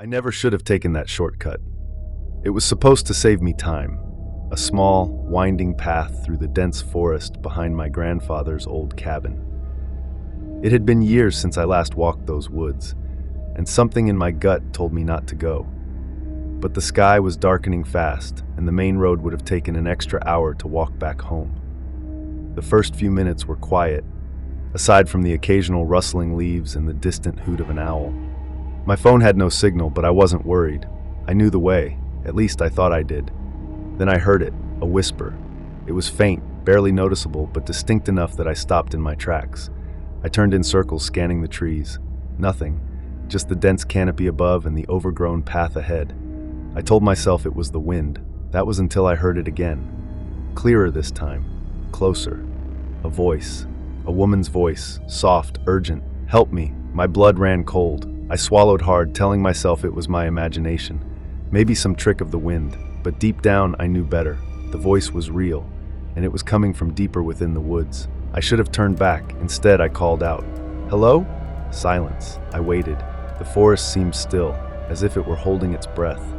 never should have taken that shortcut. It was supposed to save me time. A small, winding path through the dense forest behind my grandfather's old cabin. It had been years since I last walked those woods, and something in my gut told me not to go. But the sky was darkening fast, and the main road would have taken an extra hour to walk back home. The first few minutes were quiet, aside from the occasional rustling leaves and the distant hoot of an owl. My phone had no signal, but I wasn't worried. I knew the way, at least I thought I did. Then I heard it, a whisper. It was faint, barely noticeable, but distinct enough that I stopped in my tracks. I turned in circles, scanning the trees. Nothing, just the dense canopy above and the overgrown path ahead. I told myself it was the wind. That was until I heard it again. Clearer this time, closer. A voice, a woman's voice, soft, urgent. "Help me." My blood ran cold. I swallowed hard, telling myself it was my imagination. Maybe some trick of the wind, but deep down I knew better. The voice was real, and it was coming from deeper within the woods. I should have turned back. Instead, I called out, "Hello?" Silence. I waited. The forest seemed still, as if it were holding its breath.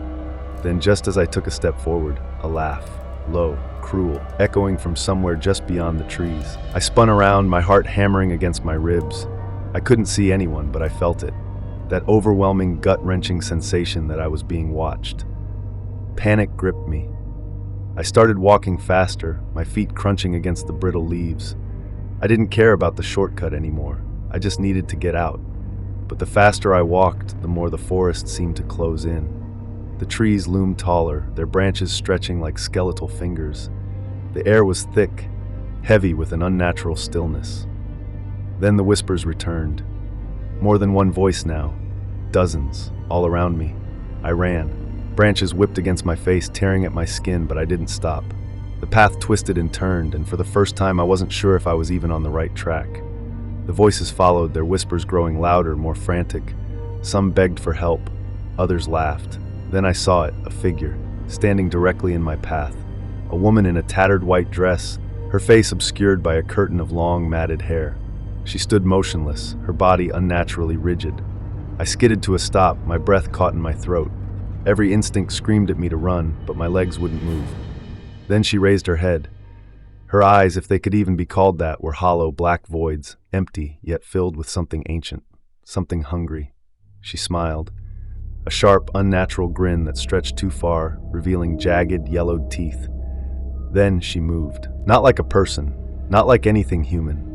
Then, just as I took a step forward, a laugh, low, cruel, echoing from somewhere just beyond the trees. I spun around, my heart hammering against my ribs. I couldn't see anyone, but I felt it. That overwhelming, gut-wrenching sensation that I was being watched. Panic gripped me. I started walking faster, my feet crunching against the brittle leaves. I didn't care about the shortcut anymore. I just needed to get out. But the faster I walked, the more the forest seemed to close in. The trees loomed taller, their branches stretching like skeletal fingers. The air was thick, heavy with an unnatural stillness. Then the whispers returned. More than one voice now. Dozens, all around me. I ran. Branches whipped against my face, tearing at my skin, but I didn't stop. The path twisted and turned, and for the first time I wasn't sure if I was even on the right track. The voices followed, their whispers growing louder, more frantic. Some begged for help, others laughed. Then I saw it, a figure, standing directly in my path. A woman in a tattered white dress, her face obscured by a curtain of long, matted hair. She stood motionless, her body unnaturally rigid. I skidded to a stop, my breath caught in my throat. Every instinct screamed at me to run, but my legs wouldn't move. Then she raised her head. Her eyes, if they could even be called that, were hollow, black voids, empty, yet filled with something ancient, something hungry. She smiled. A sharp, unnatural grin that stretched too far, revealing jagged, yellowed teeth. Then she moved. Not like a person, not like anything human.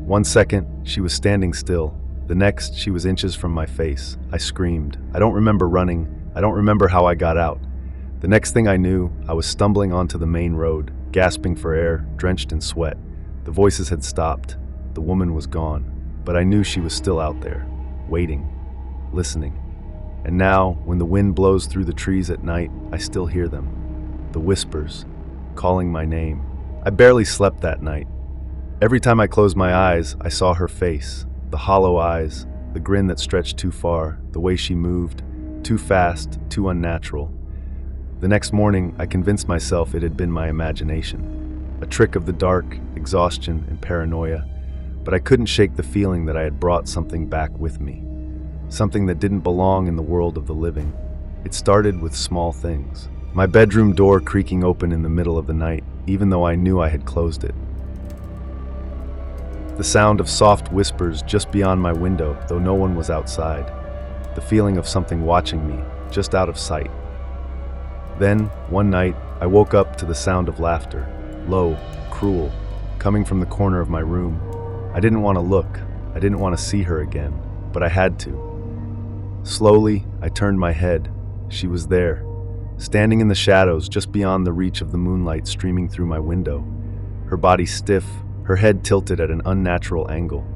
One second, she was standing still. The next, she was inches from my face. I screamed. I don't remember running. I don't remember how I got out. The next thing I knew, I was stumbling onto the main road, gasping for air, drenched in sweat. The voices had stopped. The woman was gone. But I knew she was still out there, waiting, listening. And now, when the wind blows through the trees at night, I still hear them. The whispers, calling my name. I barely slept that night. Every time I closed my eyes, I saw her face, the hollow eyes, the grin that stretched too far, the way she moved, too fast, too unnatural. The next morning, I convinced myself it had been my imagination, a trick of the dark, exhaustion, and paranoia, but I couldn't shake the feeling that I had brought something back with me, something that didn't belong in the world of the living. It started with small things. My bedroom door creaking open in the middle of the night, even though I knew I had closed it. The sound of soft whispers just beyond my window, though no one was outside. The feeling of something watching me, just out of sight. Then, one night, I woke up to the sound of laughter, low, cruel, coming from the corner of my room. I didn't want to look. I didn't want to see her again, but I had to. Slowly, I turned my head. She was there, standing in the shadows just beyond the reach of the moonlight streaming through my window. Her body stiff, her head tilted at an unnatural angle.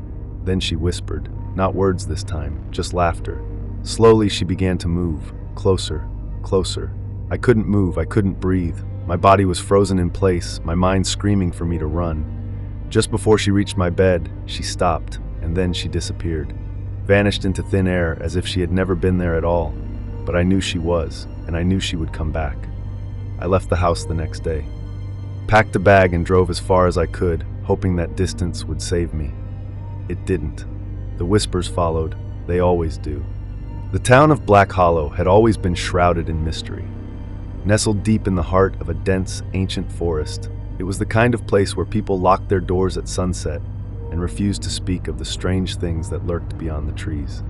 Then she whispered, not words this time, just laughter. Slowly she began to move, closer, closer. I couldn't move, I couldn't breathe. My body was frozen in place, my mind screaming for me to run. Just before she reached my bed, she stopped, and then she disappeared. Vanished into thin air as if she had never been there at all. But I knew she was, and I knew she would come back. I left the house the next day. Packed a bag and drove as far as I could, hoping that distance would save me. It didn't. The whispers followed. They always do. The town of Black Hollow had always been shrouded in mystery. Nestled deep in the heart of a dense, ancient forest, it was the kind of place where people locked their doors at sunset and refused to speak of the strange things that lurked beyond the trees.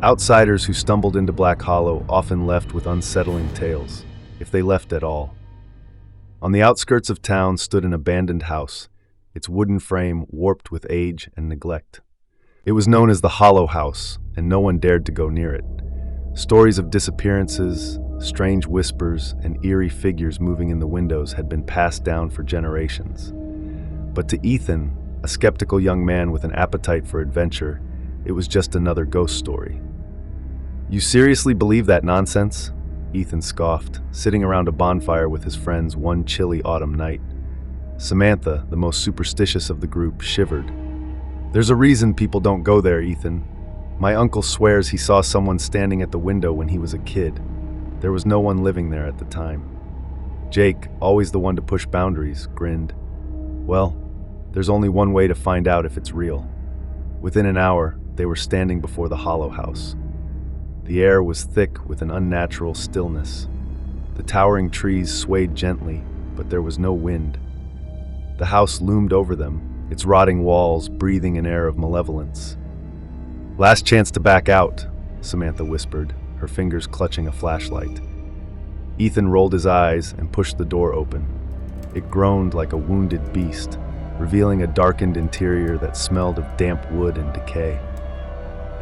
Outsiders who stumbled into Black Hollow often left with unsettling tales, if they left at all. On the outskirts of town stood an abandoned house, its wooden frame warped with age and neglect. It was known as the Hollow House, and no one dared to go near it. Stories of disappearances, strange whispers, and eerie figures moving in the windows had been passed down for generations. But to Ethan, a skeptical young man with an appetite for adventure, it was just another ghost story. "You seriously believe that nonsense?" Ethan scoffed, sitting around a bonfire with his friends one chilly autumn night. Samantha, the most superstitious of the group, shivered. "There's a reason people don't go there, Ethan. My uncle swears he saw someone standing at the window when he was a kid. There was no one living there at the time." Jake, always the one to push boundaries, grinned. "Well, there's only one way to find out if it's real." Within an hour, they were standing before the Hollow House. The air was thick with an unnatural stillness. The towering trees swayed gently, but there was no wind. The house loomed over them, its rotting walls breathing an air of malevolence. "Last chance to back out," Samantha whispered, her fingers clutching a flashlight. Ethan rolled his eyes and pushed the door open. It groaned like a wounded beast, revealing a darkened interior that smelled of damp wood and decay.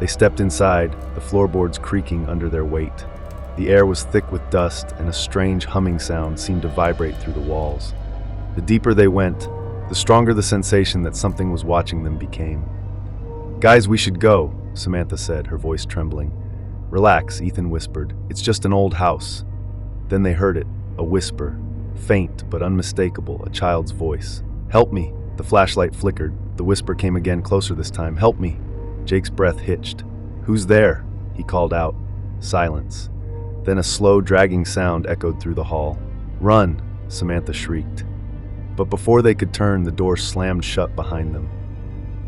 They stepped inside, the floorboards creaking under their weight. The air was thick with dust, and a strange humming sound seemed to vibrate through the walls. The deeper they went, the stronger the sensation that something was watching them became. "Guys, we should go," Samantha said, her voice trembling. "Relax," Ethan whispered. "It's just an old house." Then they heard it, a whisper, faint but unmistakable, a child's voice. "Help me." The flashlight flickered. The whisper came again, closer this time. "Help me." Jake's breath hitched. "Who's there?" he called out. Silence. Then a slow, dragging sound echoed through the hall. "Run!" Samantha shrieked. But before they could turn, the door slammed shut behind them.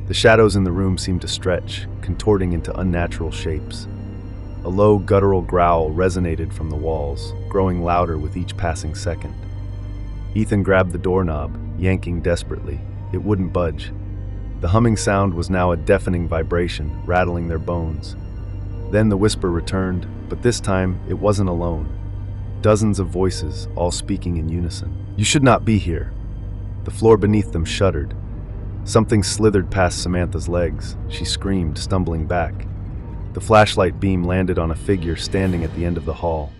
The shadows in the room seemed to stretch, contorting into unnatural shapes. A low, guttural growl resonated from the walls, growing louder with each passing second. Ethan grabbed the doorknob, yanking desperately. It wouldn't budge. The humming sound was now a deafening vibration, rattling their bones. Then the whisper returned, but this time it wasn't alone. Dozens of voices, all speaking in unison. "You should not be here." The floor beneath them shuddered. Something slithered past Samantha's legs. She screamed, stumbling back. The flashlight beam landed on a figure standing at the end of the hall.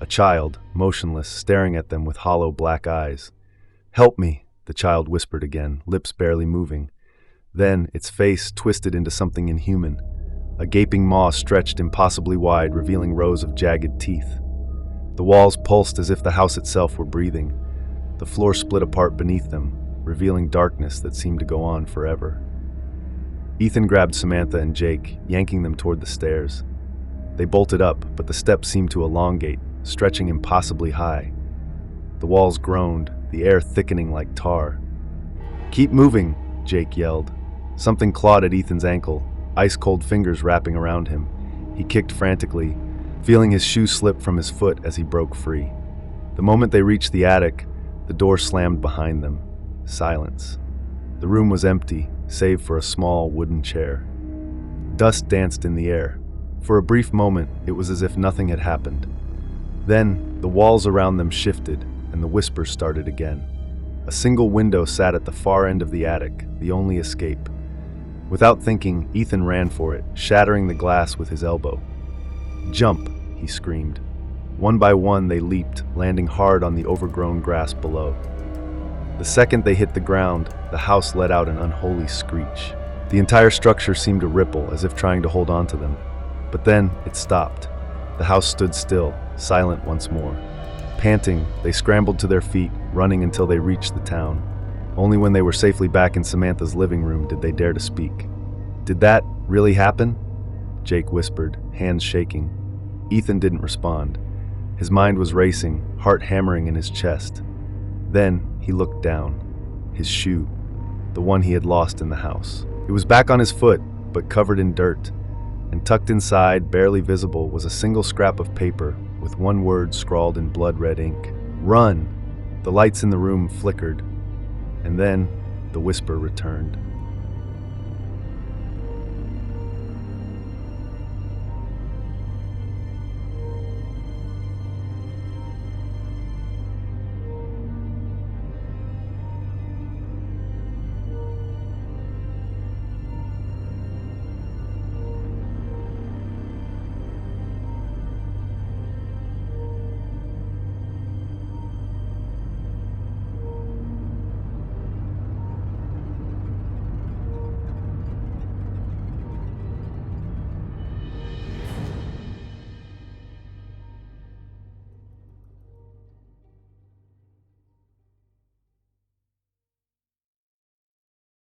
A child, motionless, staring at them with hollow black eyes. "Help me," the child whispered again, lips barely moving. Then its face twisted into something inhuman. A gaping maw stretched impossibly wide, revealing rows of jagged teeth. The walls pulsed as if the house itself were breathing. The floor split apart beneath them, revealing darkness that seemed to go on forever. Ethan grabbed Samantha and Jake, yanking them toward the stairs. They bolted up, but the steps seemed to elongate, stretching impossibly high. The walls groaned, the air thickening like tar. "Keep moving," Jake yelled. Something clawed at Ethan's ankle, ice-cold fingers wrapping around him. He kicked frantically, feeling his shoe slip from his foot as he broke free. The moment they reached the attic, the door slammed behind them. Silence. The room was empty, save for a small wooden chair. Dust danced in the air. For a brief moment, it was as if nothing had happened. Then, the walls around them shifted, and the whispers started again. A single window sat at the far end of the attic, the only escape. Without thinking, Ethan ran for it, shattering the glass with his elbow. "Jump!" he screamed. One by one, they leaped, landing hard on the overgrown grass below. The second they hit the ground, the house let out an unholy screech. The entire structure seemed to ripple, as if trying to hold on to them. But then, it stopped. The house stood still, silent once more. Panting, they scrambled to their feet, running until they reached the town. Only when they were safely back in Samantha's living room did they dare to speak. "Did that really happen?" Jake whispered, hands shaking. Ethan didn't respond. His mind was racing, heart hammering in his chest. Then he looked down. His shoe, the one he had lost in the house. It was back on his foot, but covered in dirt. and tucked inside, barely visible, was a single scrap of paper with one word scrawled in blood-red ink. "Run!" The lights in the room flickered, and then the whisper returned.